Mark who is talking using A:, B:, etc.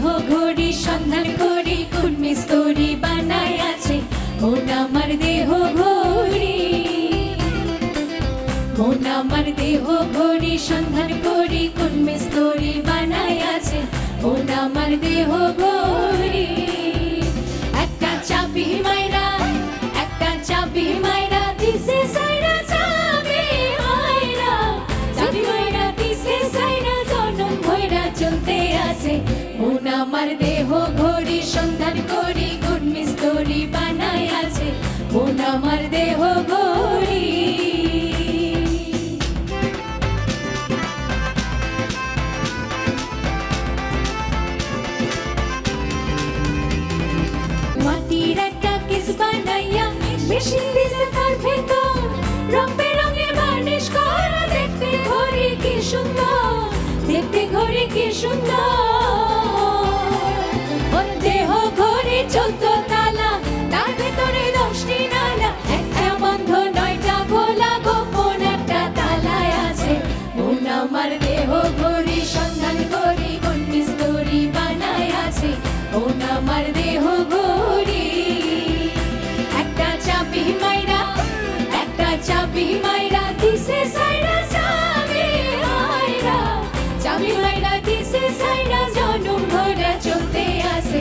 A: ঘড়ি সন্ধান করি কোন মিস্তুরি বানায় আছে মন আমার দেহ ঘড়ি। মন আমার দেহ ঘড়ি সন্ধান করি কোন মিস্তুরি বানায় আছে মন আমার দেহ ঘড়ি। একটা চাবি মাইরা দিছে সাইরা চাবি মাইরা দিছে সাইরা জনম ভইরা চলতে আছে মন আমার দেহ ঘড়ি সন্ধান করি কোন মিস্তুরি বানায় আছে মন আমার দেহ ঘড়ি। মাটির একটা কেস বানাইয়া মেশিন দিছে তার ভেতর রং বেরঙে বার্নিশ করা দেখতে ঘড়ি কি সুন্দর দেখতে ঘড়ি কি সুন্দর। দেহ ঘড়ি 14 তালা তার ভেতরে 10টি নালা একটা বন্ধ 9টা খোলা গোপন একটা তালায় আছে মন আমার দেহ ঘড়ি সন্ধান করি কোন মিস্তুরি বানায় আছে মন আমার দেহ ঘড়ি। একটা চাবি মাইরা দিছে সাইরা চাবি মাইরা দিছে সাইরা জনম ভরা চলতে আছে